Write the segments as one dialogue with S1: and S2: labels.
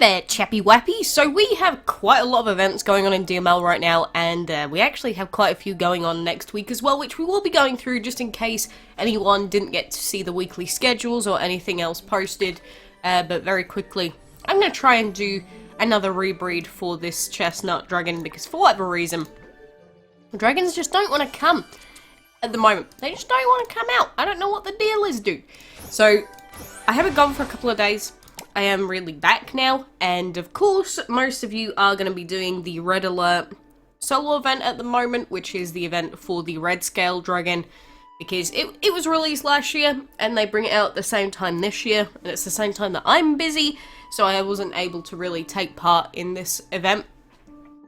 S1: there, chappy wappy. So we have quite a lot of events going on in DML right now, and we actually have quite a few going on next week as well, which we will be going through just in case anyone didn't get to see the weekly schedules or anything else posted. But very quickly, I'm going to try and do another rebreed for this chestnut dragon, because for whatever reason, dragons just don't want to come at the moment. They just don't want to come out. I don't know what the deal is, dude. So I haven't gone for a couple of days. I am really back now, and of course, most of you are going to be doing the Red Alert solo event at the moment, which is the event for the Red Scale Dragon, because it was released last year, and they bring it out at the same time this year, and it's the same time that I'm busy, so I wasn't able to really take part in this event.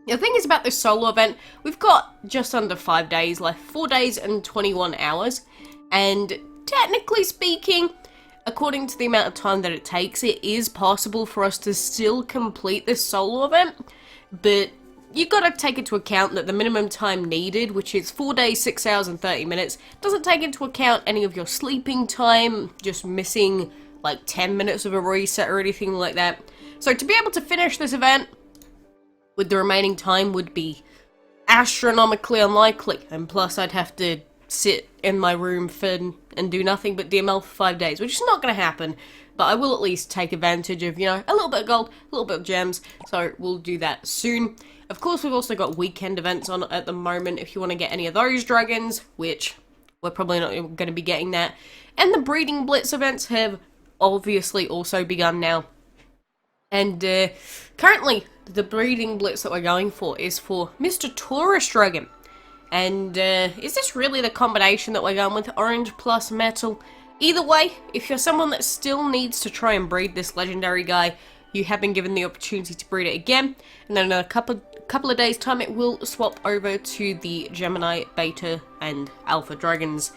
S1: The thing is about this solo event, we've got just under 5 days left, 4 days and 21 hours, and technically speaking, according to the amount of time that it takes, it is possible for us to still complete this solo event, but you've got to take into account that the minimum time needed, which is 4 days, 6 hours and 30 minutes, doesn't take into account any of your sleeping time, just missing like 10 minutes of a reset or anything like that. So to be able to finish this event with the remaining time would be astronomically unlikely, and plus I'd have to sit in my room and do nothing but DML for 5 days, which is not going to happen, but I will at least take advantage of, you know, a little bit of gold, a little bit of gems, so we'll do that soon. Of course, we've also got weekend events on at the moment if you want to get any of those dragons, which we're probably not going to be getting that, and the breeding blitz events have obviously also begun now, and currently the breeding blitz that we're going for is for Mr. Taurus Dragon. And is this really the combination that we're going with, orange plus metal? Either way, if you're someone that still needs to try and breed this legendary guy, you have been given the opportunity to breed it again, and then in a couple of days time it will swap over to the Gemini, Beta and Alpha dragons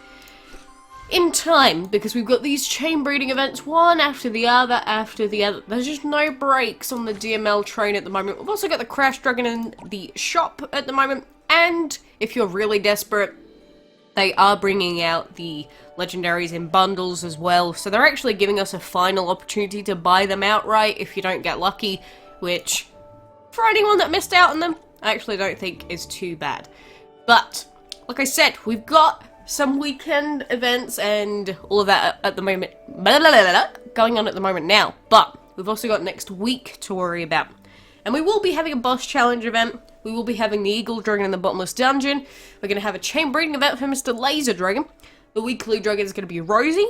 S1: in time, because we've got these chain breeding events one after the other after the other. There's just no breaks on the DML train at the moment. We've also got the Crash Dragon in the shop at the moment, and if you're really desperate, they are bringing out the legendaries in bundles as well, so they're actually giving us a final opportunity to buy them outright if you don't get lucky, which, for anyone that missed out on them, I actually don't think is too bad. But, like I said, we've got some weekend events and all of that at the moment, going on at the moment now, but we've also got next week to worry about. And we will be having a boss challenge event. We will be having the Eagle Dragon in the Bottomless Dungeon. We're going to have a chain breeding event for Mr. Laser Dragon. The weekly dragon is going to be Rosie.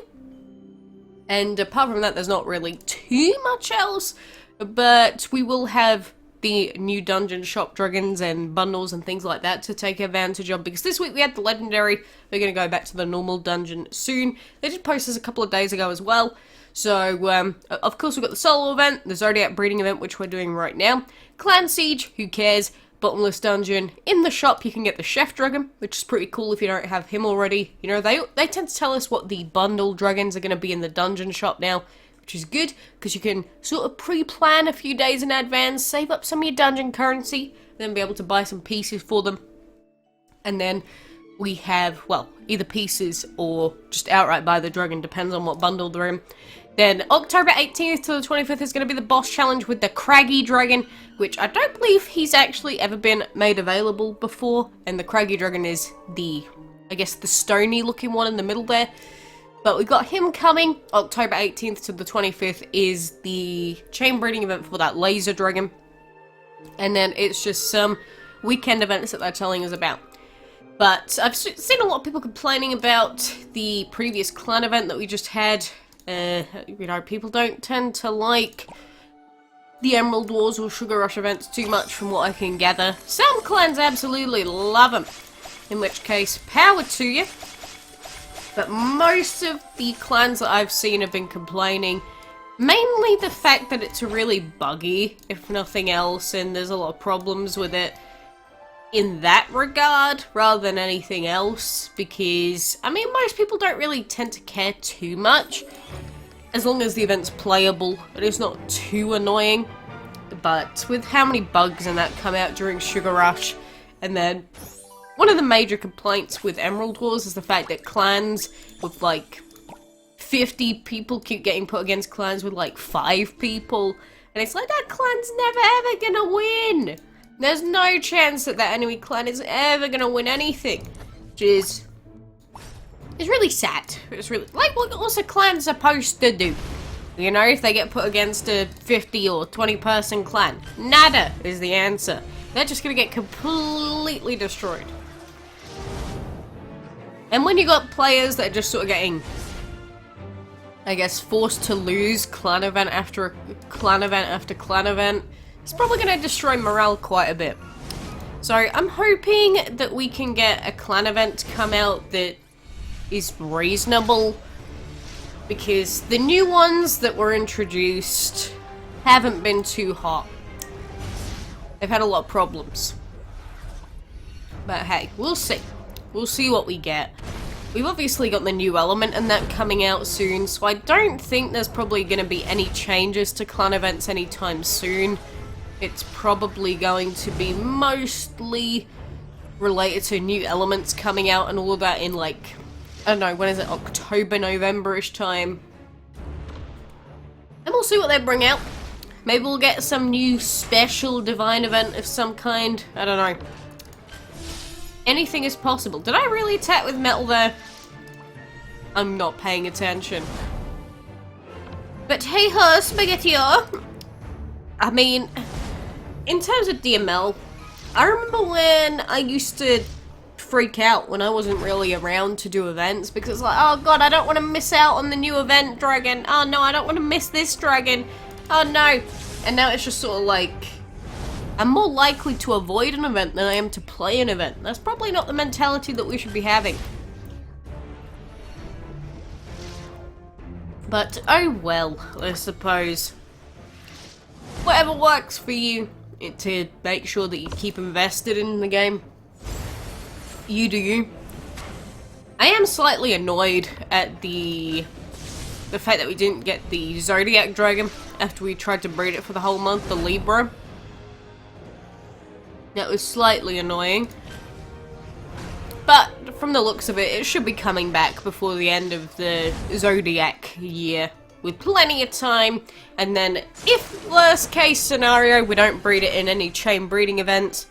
S1: And apart from that, there's not really too much else. But we will have the new dungeon shop dragons and bundles and things like that to take advantage of. Because this week we had the legendary. We're going to go back to the normal dungeon soon. They did post this a couple of days ago as well. So, of course we've got the solo event, the Zodiac breeding event, which we're doing right now. Clan Siege, who cares? Bottomless Dungeon. In the shop you can get the Chef Dragon, which is pretty cool if you don't have him already. You know, they tend to tell us what the bundle dragons are going to be in the dungeon shop now, which is good, because you can sort of pre-plan a few days in advance, save up some of your dungeon currency, then be able to buy some pieces for them. And then we have, well, either pieces or just outright buy the dragon, depends on what bundle they're in. Then October 18th to the 25th is going to be the boss challenge with the Craggy Dragon, which I don't believe he's actually ever been made available before. And the Craggy Dragon is the, I guess, the stony looking one in the middle there. But we got him coming. October 18th to the 25th is the chain breeding event for that Laser Dragon. And then it's just some weekend events that they're telling us about. But I've seen a lot of people complaining about the previous clan event that we just had. You know, people don't tend to like the Emerald Wars or Sugar Rush events too much from what I can gather. Some clans absolutely love them, in which case, power to you. But most of the clans that I've seen have been complaining, mainly the fact that it's really buggy, if nothing else, and there's a lot of problems with it in that regard, rather than anything else, because, I mean, most people don't really tend to care too much, as long as the event's playable, and it's not too annoying. But with how many bugs and that come out during Sugar Rush, and then one of the major complaints with Emerald Wars is the fact that clans with like 50 people keep getting put against clans with like 5 people, And it's like, that clan's never ever gonna win! There's no chance that that enemy clan is ever gonna win anything. Which is... it's really sad. It's really... like, what's a clan supposed to do? You know, if they get put against a 50 or 20 person clan. Nada is the answer. They're just gonna get completely destroyed. And when you got players that are just sort of getting, I guess, forced to lose clan event after clan event after clan event, it's probably gonna destroy morale quite a bit. So I'm hoping that we can get a clan event to come out that is reasonable, because the new ones that were introduced haven't been too hot. They've had a lot of problems. But hey, we'll see. We'll see what we get. We've obviously got the new element and that coming out soon, so I don't think there's probably going to be any changes to clan events anytime soon. It's probably going to be mostly related to new elements coming out and all of that in, like, I don't know, when is it? October, November-ish time. And we'll see what they bring out. Maybe we'll get some new special divine event of some kind. I don't know. Anything is possible. Did I really attack with metal there? I'm not paying attention. But hey ho, Spaghetti-o! I mean, in terms of DML, I remember when I used to freak out when I wasn't really around to do events, because it's like, oh god, I don't want to miss out on the new event dragon. Oh no, I don't want to miss this dragon. Oh no. And now it's just sort of like, I'm more likely to avoid an event than I am to play an event. That's probably not the mentality that we should be having. But oh well, I suppose. Whatever works for you to make sure that you keep invested in the game. You do you. I am slightly annoyed at the fact that we didn't get the zodiac dragon after we tried to breed it for the whole month, the Libra. That was slightly annoying. But from the looks of it, it should be coming back before the end of the zodiac year, with plenty of time. And then, if worst case scenario, we don't breed it in any chain breeding events,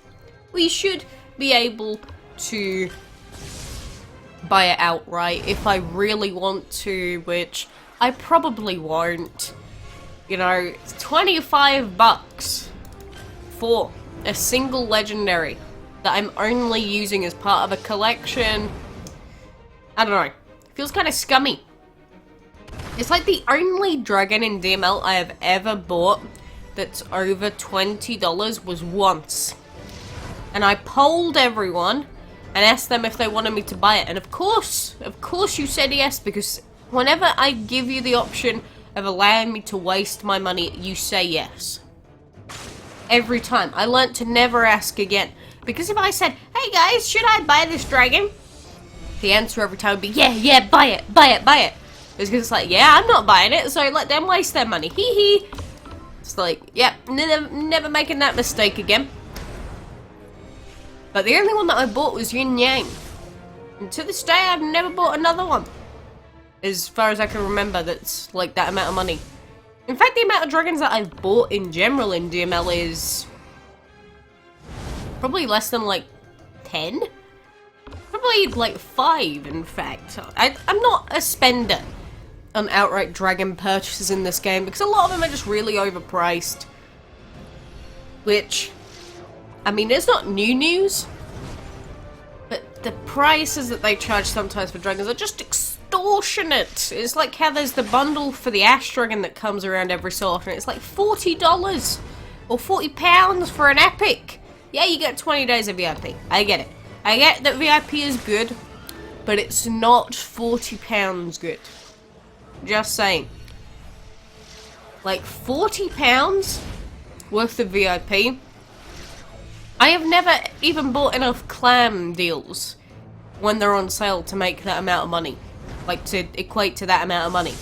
S1: we should be able to buy it outright if I really want to, which I probably won't. You know, it's 25 bucks for a single legendary that I'm only using as part of a collection. I don't know. Feels kind of scummy. It's like the only dragon in DML I have ever bought that's over $20 was once. And I polled everyone and asked them if they wanted me to buy it. And of course you said yes, because whenever I give you the option of allowing me to waste my money, you say yes. Every time. I learnt to never ask again. Because if I said, hey guys, should I buy this dragon? The answer every time would be, yeah, buy it, buy it, buy it. It's because it's like, yeah, I'm not buying it, so let them waste their money. Hee hee. It's like, yep, never making that mistake again. But the only one that I bought was Yin Yang. And to this day, I've never bought another one. As far as I can remember, that's like that amount of money. In fact, the amount of dragons that I've bought in general in DML is probably less than like 10? Probably like 5, in fact. I'm not a spender on outright dragon purchases in this game, because a lot of them are just really overpriced. Which, I mean, it's not new news, but the prices that they charge sometimes for dragons are just extortionate. It's like how there's the bundle for the Ash Dragon that comes around every so often. It's like $40 or £40 for an epic. Yeah, you get 20 days of VIP. I get it. I get that VIP is good, but it's not £40 good. Just saying. Like, £40 worth of VIP. I have never even bought enough clam deals when they're on sale to make that amount of money. Like, to equate to that amount of money.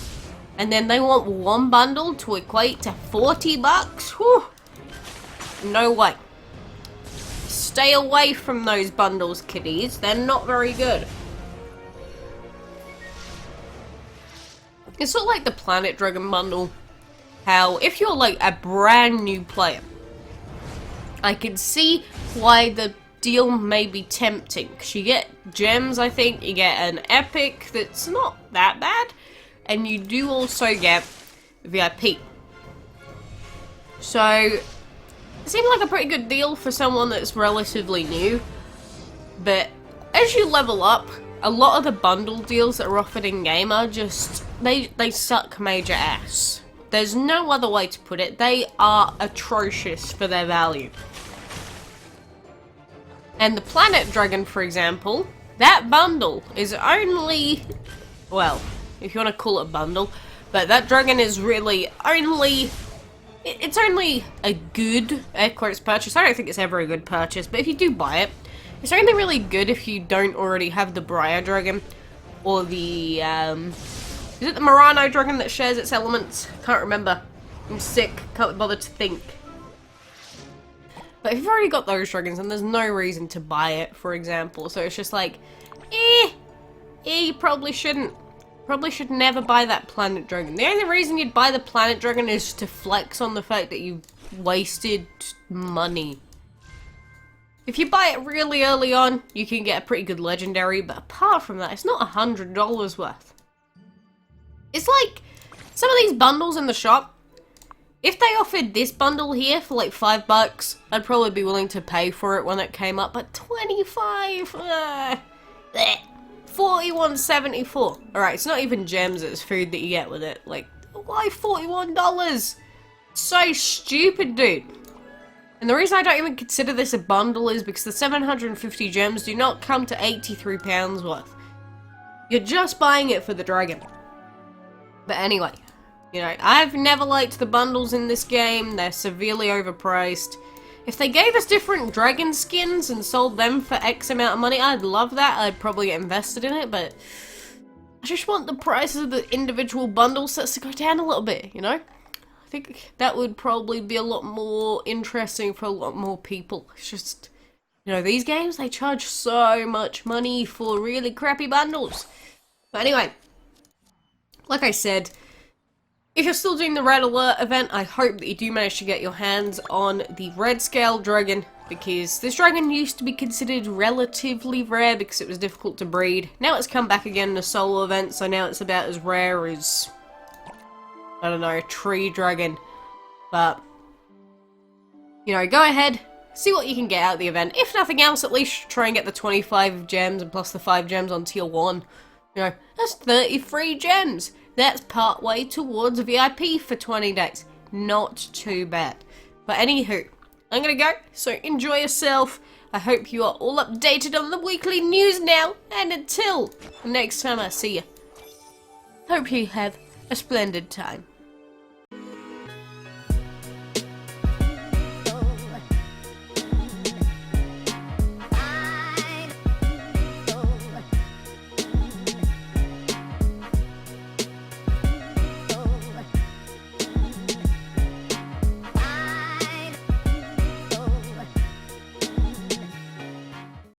S1: And then they want one bundle to equate to 40 bucks? Whew. No way. Stay away from those bundles, kiddies. They're not very good. It's sort of like the Planet Dragon bundle. how if you're like a brand new player, I can see why the deal may be tempting. Because you get gems, I think, you get an epic that's not that bad, and you do also get VIP. So, it seemed like a pretty good deal for someone that's relatively new, but as you level up, a lot of the bundle deals that are offered in-game are just, they suck major ass. There's no other way to put it. They are atrocious for their value. And the Planet Dragon, for example, that bundle is only, well, if you want to call it a bundle, but that dragon is really only, it's only a good, air quotes, purchase. I don't think it's ever a good purchase, but if you do buy it, it's only really good if you don't already have the Briar Dragon, or the, is it the Murano Dragon that shares its elements? Can't remember. I'm sick, can't bother to think. But if you've already got those dragons, then there's no reason to buy it, for example. So it's just like, you probably shouldn't. Probably should never buy that Planet Dragon. The only reason you'd buy the Planet Dragon is to flex on the fact that you wasted money. If you buy it really early on, you can get a pretty good legendary, but apart from that, it's not $100 worth. It's like, some of these bundles in the shop, if they offered this bundle here for like $5, I'd probably be willing to pay for it when it came up, but 25, $41.74. Alright, it's not even gems, it's food that you get with it. Like, why $41? So stupid, dude. And the reason I don't even consider this a bundle is because the 750 gems do not come to £83 worth. You're just buying it for the dragon. But anyway, you know, I've never liked the bundles in this game. They're severely overpriced. If they gave us different dragon skins and sold them for X amount of money, I'd love that. I'd probably get invested in it, but I just want the prices of the individual bundle sets to go down a little bit, you know? I think that would probably be a lot more interesting for a lot more people. It's just, you know, these games, they charge so much money for really crappy bundles. But anyway, like I said, if you're still doing the Red Alert event, I hope that you do manage to get your hands on the Red Scale Dragon, because this dragon used to be considered relatively rare because it was difficult to breed. Now it's come back again in a solo event, so now it's about as rare as, I don't know, a tree dragon. But, you know, go ahead, see what you can get out of the event. If nothing else, at least try and get the 25 gems and plus the 5 gems on tier 1. You know, that's 33 gems. That's part way towards VIP for 20 days. Not too bad. But anywho, I'm gonna go, so enjoy yourself. I hope you are all updated on the weekly news now. And until the next time I see you, hope you have a splendid time.